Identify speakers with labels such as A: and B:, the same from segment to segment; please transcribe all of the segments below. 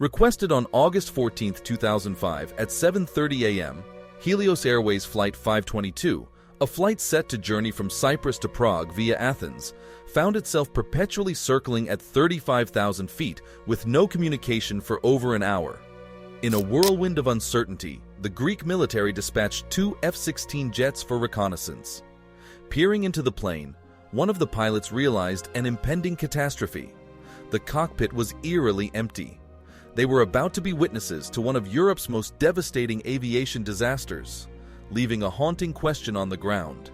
A: Requested on August 14, 2005 at 7:30 a.m., Helios Airways Flight 522, a flight set to journey from Cyprus to Prague via Athens, found itself perpetually circling at 35,000 feet with no communication for over an hour. In a whirlwind of uncertainty, the Greek military dispatched 2 F-16 jets for reconnaissance. Peering into the plane, one of the pilots realized an impending catastrophe. The cockpit was eerily empty. They were about to be witnesses to one of Europe's most devastating aviation disasters, leaving a haunting question on the ground.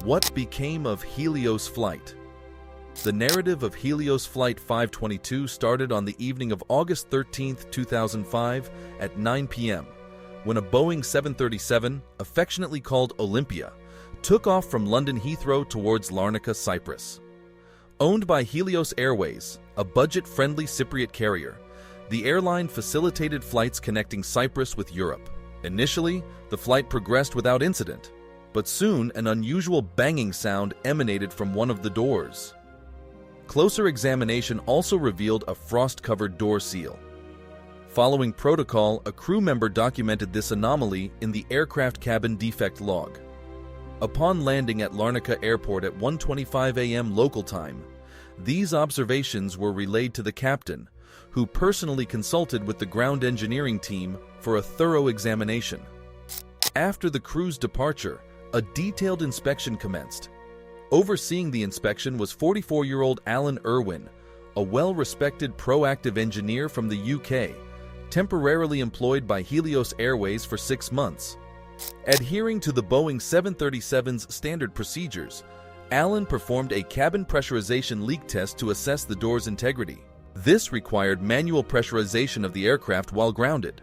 A: What became of Helios Flight? The narrative of Helios Flight 522 started on the evening of August 13, 2005 at 9 p.m., when a Boeing 737, affectionately called Olympia, took off from London Heathrow towards Larnaca, Cyprus. Owned by Helios Airways, a budget-friendly Cypriot carrier, the airline facilitated flights connecting Cyprus with Europe. Initially, the flight progressed without incident, but soon an unusual banging sound emanated from one of the doors. Closer examination also revealed a frost-covered door seal. Following protocol, a crew member documented this anomaly in the aircraft cabin defect log. Upon landing at Larnaca Airport at 1:25 a.m. local time, these observations were relayed to the captain, who personally consulted with the ground engineering team for a thorough examination. After the crew's departure, a detailed inspection commenced. Overseeing the inspection was 44-year-old Alan Irwin, a well-respected proactive engineer from the UK, temporarily employed by Helios Airways for 6 months. Adhering to the Boeing 737's standard procedures, Alan performed a cabin pressurization leak test to assess the door's integrity. This required manual pressurization of the aircraft while grounded.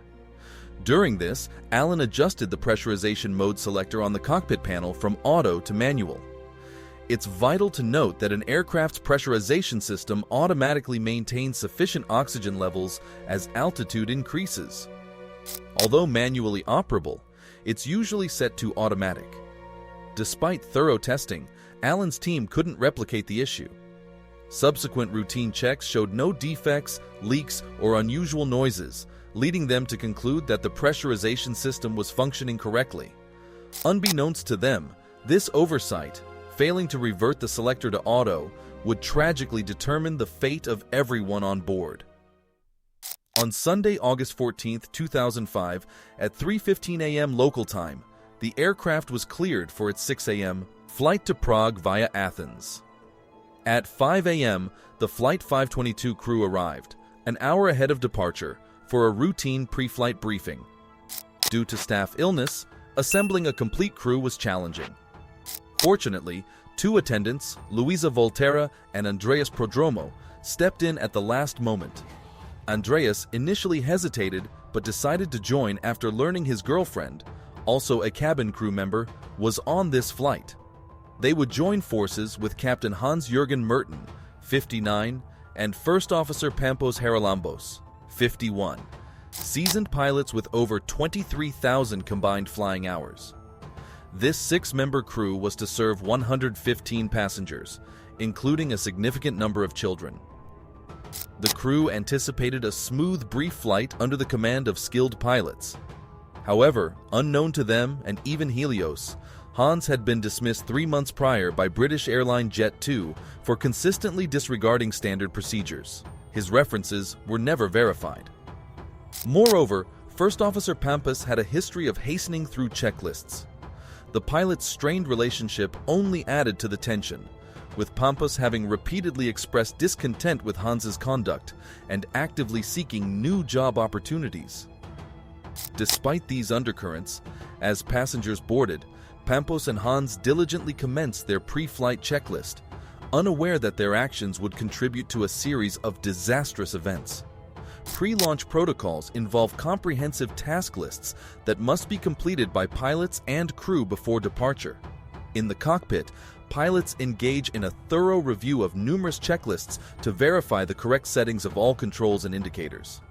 A: During this, Alan adjusted the pressurization mode selector on the cockpit panel from auto to manual. It's vital to note that an aircraft's pressurization system automatically maintains sufficient oxygen levels as altitude increases. Although manually operable, it's usually set to automatic. Despite thorough testing, Alan's team couldn't replicate the issue. Subsequent routine checks showed no defects, leaks, or unusual noises, leading them to conclude that the pressurization system was functioning correctly. Unbeknownst to them, this oversight, failing to revert the selector to auto, would tragically determine the fate of everyone on board. On Sunday, August 14, 2005, at 3:15 a.m. local time, the aircraft was cleared for its 6 a.m. flight to Prague via Athens. At 5 a.m., the Flight 522 crew arrived, an hour ahead of departure, for a routine pre-flight briefing. Due to staff illness, assembling a complete crew was challenging. Fortunately, 2 attendants, Luisa Volterra and Andreas Prodromo, stepped in at the last moment. Andreas initially hesitated but decided to join after learning his girlfriend, also a cabin crew member, was on this flight. They would join forces with Captain Hans-Jürgen Merten, 59, and First Officer Pampos Haralambos, 51, seasoned pilots with over 23,000 combined flying hours. This 6-member crew was to serve 115 passengers, including a significant number of children. The crew anticipated a smooth, brief flight under the command of skilled pilots. However, unknown to them and even Helios, Hans had been dismissed 3 months prior by British airline Jet2 for consistently disregarding standard procedures. His references were never verified. Moreover, First Officer Pampas had a history of hastening through checklists. The pilot's strained relationship only added to the tension, with Pampas having repeatedly expressed discontent with Hans's conduct and actively seeking new job opportunities. Despite these undercurrents, as passengers boarded, Pampos and Hans diligently commenced their pre-flight checklist, unaware that their actions would contribute to a series of disastrous events. Pre-launch protocols involve comprehensive task lists that must be completed by pilots and crew before departure. In the cockpit, pilots engage in a thorough review of numerous checklists to verify the correct settings of all controls and indicators.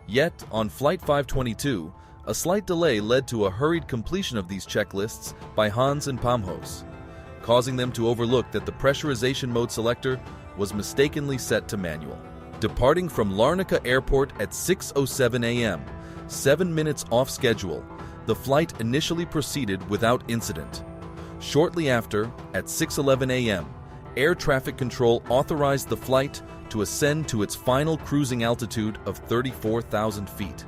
A: Yet, on Flight 522, a slight delay led to a hurried completion of these checklists by Hans and Pamhos, causing them to overlook that the pressurization mode selector was mistakenly set to manual. Departing from Larnaca Airport at 6:07 a.m., 7 minutes off schedule, the flight initially proceeded without incident. Shortly after, at 6:11 a.m., air traffic control authorized the flight to ascend to its final cruising altitude of 34,000 feet.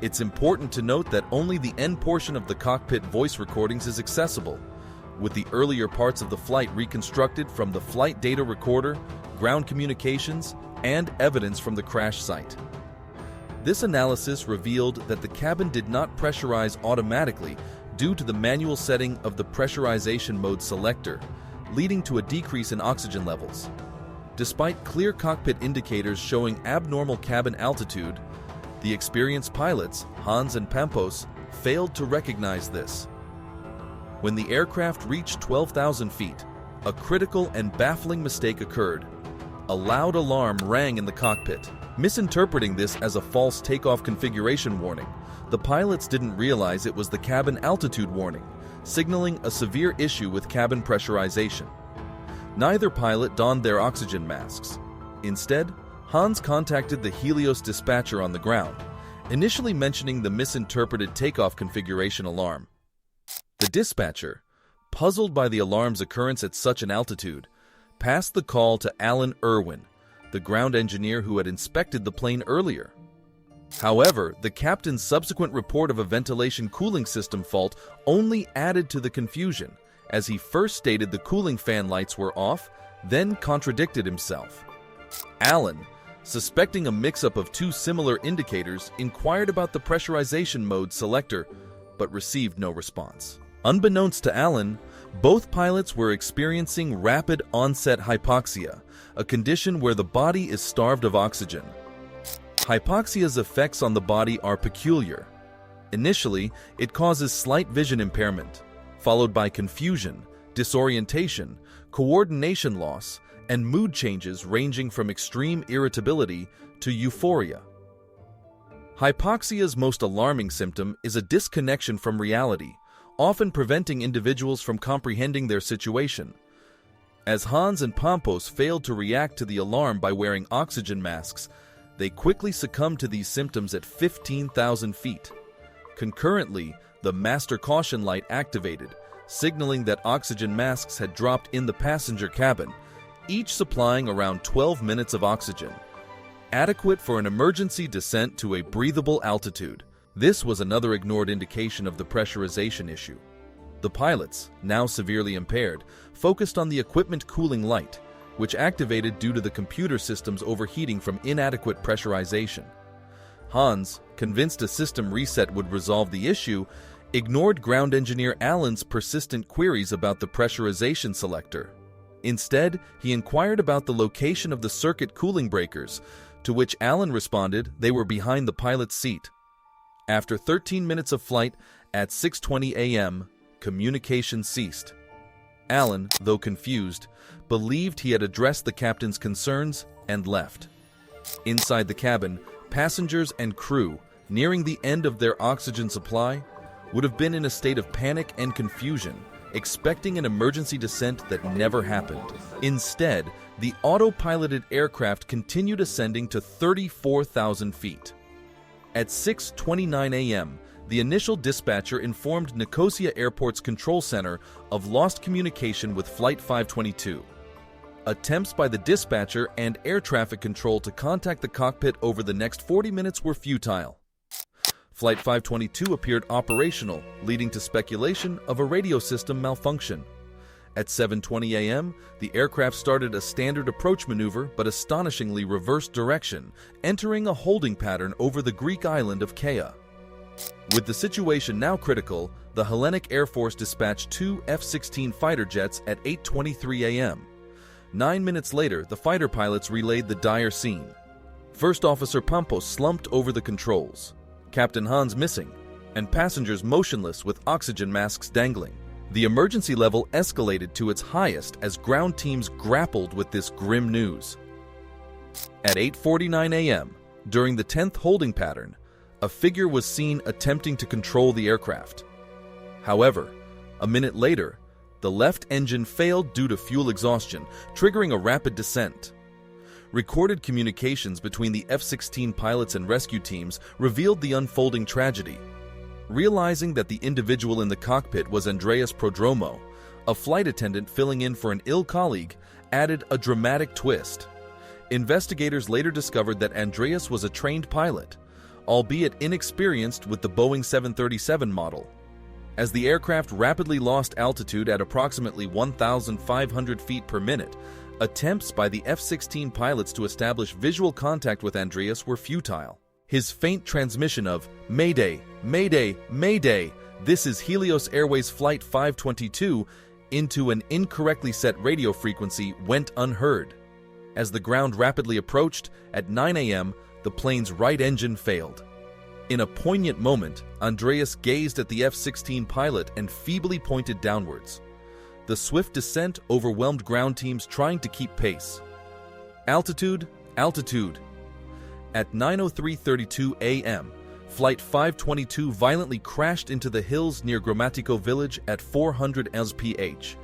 A: It's important to note that only the end portion of the cockpit voice recordings is accessible, with the earlier parts of the flight reconstructed from the flight data recorder, ground communications, and evidence from the crash site. This analysis revealed that the cabin did not pressurize automatically due to the manual setting of the pressurization mode selector, leading to a decrease in oxygen levels. Despite clear cockpit indicators showing abnormal cabin altitude, the experienced pilots, Hans and Pampos, failed to recognize this. When the aircraft reached 12,000 feet, a critical and baffling mistake occurred. A loud alarm rang in the cockpit. Misinterpreting this as a false takeoff configuration warning, the pilots didn't realize it was the cabin altitude warning, signaling a severe issue with cabin pressurization. Neither pilot donned their oxygen masks. Instead, Hans contacted the Helios dispatcher on the ground, initially mentioning the misinterpreted takeoff configuration alarm. The dispatcher, puzzled by the alarm's occurrence at such an altitude, passed the call to Alan Irwin, the ground engineer who had inspected the plane earlier. However, the captain's subsequent report of a ventilation cooling system fault only added to the confusion, as he first stated the cooling fan lights were off, then contradicted himself. Alan, suspecting a mix-up of two similar indicators, inquired about the pressurization mode selector, but received no response. Unbeknownst to Alan, both pilots were experiencing rapid onset hypoxia, a condition where the body is starved of oxygen. Hypoxia's effects on the body are peculiar. Initially, it causes slight vision impairment, followed by confusion, disorientation, coordination loss, and mood changes ranging from extreme irritability to euphoria. Hypoxia's most alarming symptom is a disconnection from reality, often preventing individuals from comprehending their situation. As Hans and Pampos failed to react to the alarm by wearing oxygen masks, they quickly succumbed to these symptoms at 15,000 feet. Concurrently, the master caution light activated, signaling that oxygen masks had dropped in the passenger cabin, each supplying around 12 minutes of oxygen, adequate for an emergency descent to a breathable altitude. This was another ignored indication of the pressurization issue. The pilots, now severely impaired, focused on the equipment cooling light, which activated due to the computer systems overheating from inadequate pressurization. Hans, convinced a system reset would resolve the issue, ignored ground engineer Alan's persistent queries about the pressurization selector. Instead, he inquired about the location of the circuit cooling breakers, to which Alan responded they were behind the pilot's seat. After 13 minutes of flight, at 6:20 a.m., communication ceased. Alan, though confused, believed he had addressed the captain's concerns and left. Inside the cabin, passengers and crew, nearing the end of their oxygen supply, would have been in a state of panic and confusion, expecting an emergency descent that never happened. Instead, the autopiloted aircraft continued ascending to 34,000 feet. At 6:29 a.m., the initial dispatcher informed Nicosia Airport's control center of lost communication with Flight 522. Attempts by the dispatcher and air traffic control to contact the cockpit over the next 40 minutes were futile. Flight 522 appeared operational, leading to speculation of a radio system malfunction. At 7:20 a.m., the aircraft started a standard approach maneuver but astonishingly reversed direction, entering a holding pattern over the Greek island of Kea. With the situation now critical, the Hellenic Air Force dispatched two F-16 fighter jets at 8:23 a.m. 9 minutes later, the fighter pilots relayed the dire scene. First Officer Pampos slumped over the controls, Captain Hans missing, and passengers motionless with oxygen masks dangling. The emergency level escalated to its highest as ground teams grappled with this grim news. At 8:49 a.m., during the 10th holding pattern, a figure was seen attempting to control the aircraft. However, a minute later, the left engine failed due to fuel exhaustion, triggering a rapid descent. Recorded communications between the F-16 pilots and rescue teams revealed the unfolding tragedy. Realizing that the individual in the cockpit was Andreas Prodromo, a flight attendant filling in for an ill colleague, added a dramatic twist. Investigators later discovered that Andreas was a trained pilot, albeit inexperienced with the Boeing 737 model. As the aircraft rapidly lost altitude at approximately 1,500 feet per minute, attempts by the F-16 pilots to establish visual contact with Andreas were futile. His faint transmission of "Mayday, Mayday, Mayday, this is Helios Airways Flight 522" into an incorrectly set radio frequency went unheard. As the ground rapidly approached, at 9 a.m., the plane's right engine failed. In a poignant moment, Andreas gazed at the F-16 pilot and feebly pointed downwards. The swift descent overwhelmed ground teams trying to keep pace. Altitude, altitude. At 9:03:32 a.m., Flight 522 violently crashed into the hills near Grammatico village at 400 mph,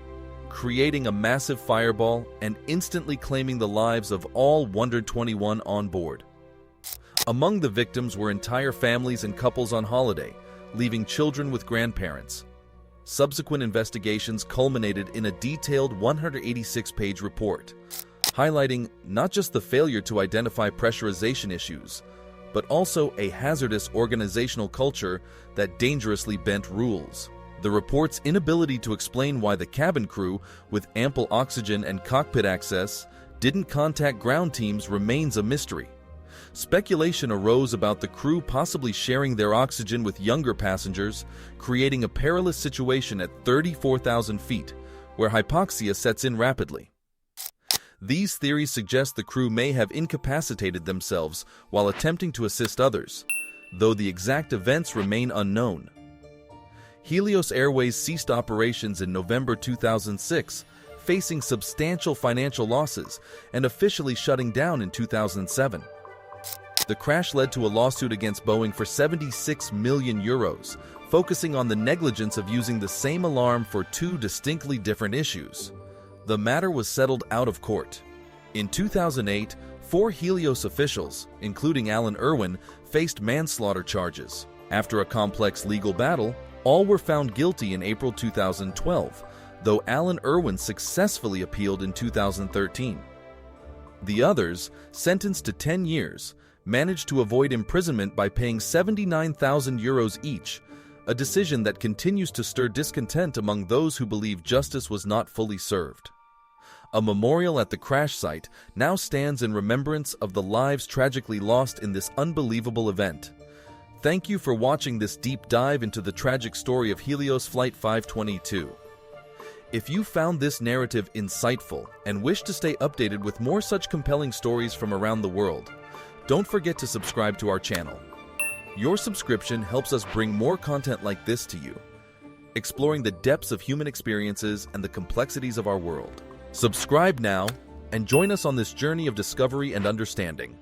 A: creating a massive fireball and instantly claiming the lives of all 121 on board. Among the victims were entire families and couples on holiday, leaving children with grandparents. Subsequent investigations culminated in a detailed 186-page report, highlighting not just the failure to identify pressurization issues, but also a hazardous organizational culture that dangerously bent rules. The report's inability to explain why the cabin crew, with ample oxygen and cockpit access, didn't contact ground teams remains a mystery. Speculation arose about the crew possibly sharing their oxygen with younger passengers, creating a perilous situation at 34,000 feet, where hypoxia sets in rapidly. These theories suggest the crew may have incapacitated themselves while attempting to assist others, though the exact events remain unknown. Helios Airways ceased operations in November 2006, facing substantial financial losses and officially shutting down in 2007. The crash led to a lawsuit against Boeing for €76 million, focusing on the negligence of using the same alarm for two distinctly different issues. The matter was settled out of court. In 2008, 4 Helios officials, including Alan Irwin, faced manslaughter charges. After a complex legal battle, all were found guilty in April 2012, though Alan Irwin successfully appealed in 2013. The others, sentenced to 10 years, managed to avoid imprisonment by paying €79,000 each, a decision that continues to stir discontent among those who believe justice was not fully served. A memorial at the crash site now stands in remembrance of the lives tragically lost in this unbelievable event. Thank you for watching this deep dive into the tragic story of Helios Flight 522. If you found this narrative insightful and wish to stay updated with more such compelling stories from around the world, don't forget to subscribe to our channel. Your subscription helps us bring more content like this to you, exploring the depths of human experiences and the complexities of our world. Subscribe now and join us on this journey of discovery and understanding.